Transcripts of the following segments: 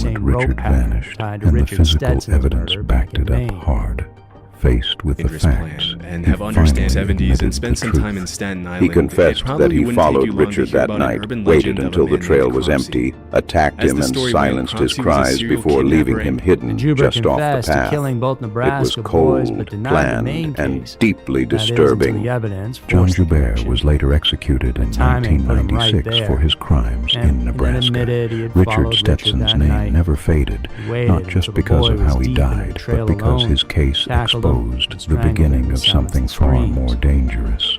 same rope Richard pattern vanished, tied to and the Richard physical Stetson's evidence murder back backed in it up Maine. hard. Faced with the Dangerous plan, facts, and he have understand finally 70s and admitted spent the some truth. time in Staten Island. He confessed It probably that he wouldn't take followed you long to Richard hear that about an night, urban waited legend of a until the man trail named was Cropsey. empty, attacked As him the and story went, silenced his Cropsey was a cries serial before leaving kidnapper him and- hidden Juber just off the confessed to path. killing both It was Nebraska cold, boys, but denied the main planned, case. and deeply That is, disturbing. until the evidence John forced the Joubert conviction. was later executed in timing put him right 1996 there. for his crimes And in then Nebraska. admitted he had Richard followed Stetson's Richard that name night. never faded, He waited not just until the because boy of how was he deep in the died, trail but because alone, his case tackled him, exposed and the strangled him beginning in of silence something and far screams. more dangerous.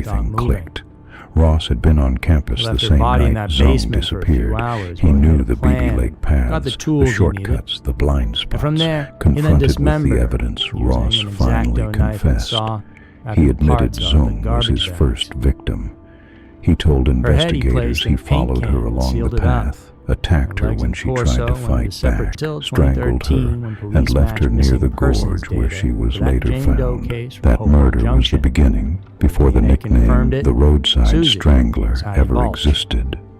Everything moving. clicked. Ross had been on campus the Left her same body in night that Zung basement for a few disappeared. hours He while he knew made a the plan, BB Lake got the paths, tools the he shortcuts, the blind spots. And from there, he then Confronted with dismembered the her, evidence, using Ross an finally X-Acto knife and confessed. saw out He the admitted parts of the Zung was garbage his bags. first victim. He told Her head he investigators placed in he a paint followed can her and along the sealed it up. path, attacked Her her legs when and she torso tried to went fight December back, till strangled 2013 her, when police and left her matched near the missing persons gorge where data she was for that later Jane Doe found. case from That Hope murder was the Junction. beginning, before the They nickname confirmed it. the roadside Susie strangler was Hattie ever Balch. existed,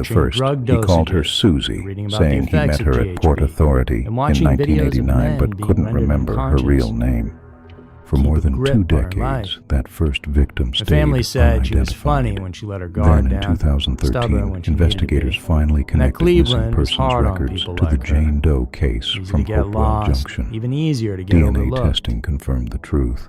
researching first, drug he called her dosages, Susie, reading about saying the he effects met of her at Port GHB, Authority in and watching videos of 1989 men but being couldn't rendered remember her unconscious. real name. For Keep more a than grip 2 on her decades, life. that first victim The stayed family said she was unidentified. funny when she let her guard Then in down, stubborn 2013, when she investigators needed to be. finally And that connected missing Cleveland is persons hard on records people to the like her. Jane Doe case Easy from to get Hopewell lost, Junction. even easier to get DNA overlooked. testing confirmed the truth.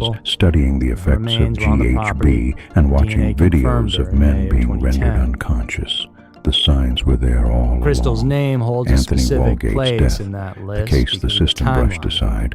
people. studying the effects of remains were on the property. GHB and watching DNA confirmed videos her of in May men of being rendered 2010. unconscious. The signs were there all Crystal's along. name holds a Anthony specific Walgate's place death, in that the list case the because of system brushed timeline. aside,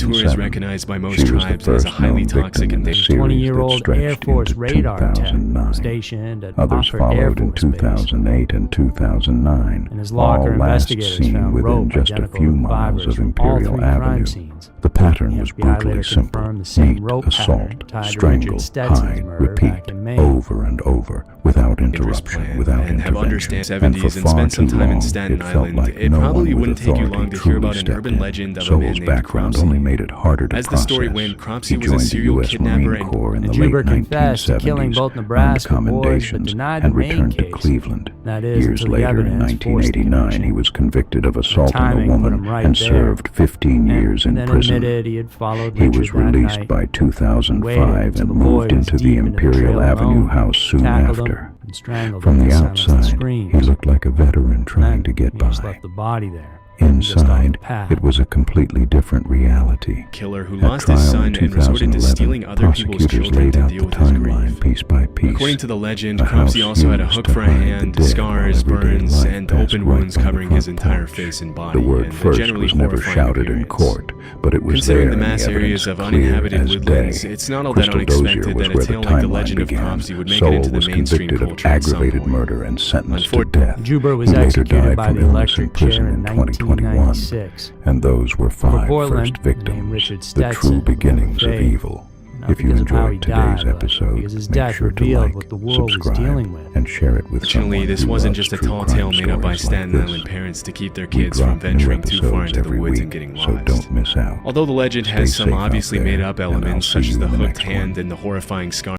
saboteur is recognized by most She was the tribes as a first highly known toxic victim in the and series that 20-year-old Air stretched Force into radar tech 2009. stationed at Others Oxford Air followed in Force Base. 2008 and 2009, In his locker, all last investigators seen found within rope just a identical few to miles survivors of from all Imperial three crime Avenue. scenes. The pattern was FBI later brutally simple: confirmed the same meet, rope assault, pattern tied to strangle, Richard Stetson's hide, murder repeat, back in May. over and over, without Interest interruption, plan without and have intervention. understand And for 70s and far spent some too time in long, Staten it felt Island, like it no probably one with wouldn't take you authority long to hear truly about an stepped urban in. legend of a Sowell's man named background Cropsey. only made it harder to As the process. story went, Cropsey He was a joined the serial U.S. kidnapper Marine and Corps in the And late Juber confessed to 1970s, killing both earned a Nebraska boys, but commendations, denied and the main returned to case. Cleveland. That is, Years until the later, in evidence forced 1989, conviction. he was convicted of assaulting a timing put woman him right and there. served 15 years in then prison. admitted he had followed He Richard was that released night by and 2005 waited and till the moved boy was into the deep into the Imperial trail Avenue alone, house soon tackled him, after. and strangled From him the to silence the outside, screams. he looked like a veteran trying to get He just by. left the body there. Just off the Inside, path. it was a completely different reality. Killer who At lost his trial son in and resorted to 2011, stealing other people's prosecutors children laid to out deal the with his timeline grief. piece by piece. According to the legend, A Cropsey house also had a used hook to for a hide the hand, dead scars, while everyday burns, life and passed open right wounds by the covering front his entire porch. face and body. The word and first generally was never horrifying shouted in appearance. court, but it was Considering there the in mass the areas of evidence, clear uninhabited as woodlands, day. it's not all that Crystal Dozier unexpected was that where a the tale like the timeline legend of began. Cropsey would make it Sowell into the was mainstream convicted of culture at some aggravated point. murder and sentenced to Unfortunately, death. Juber was He later executed died by from the illness in electric prison chair in in 2021. 1996. And those were For 5 Portland, first named victims, Richard the Stetson, true beginnings of fate. evil. Not If you because of how he enjoyed today's died, but episode, because his make death sure to revealed like, what the world was subscribe, dealing with. and share it with someone Fortunately, this who wasn't loves just a true tall crime tale made up by stories like Staten this. Island parents to keep their We kids from drop new venturing too far episodes into the every woods week, and getting so lost. don't miss out. Although the legend Stay has some safe out obviously there, made up and I'll elements see such as you the in the hooked next one. hand and the horrifying scar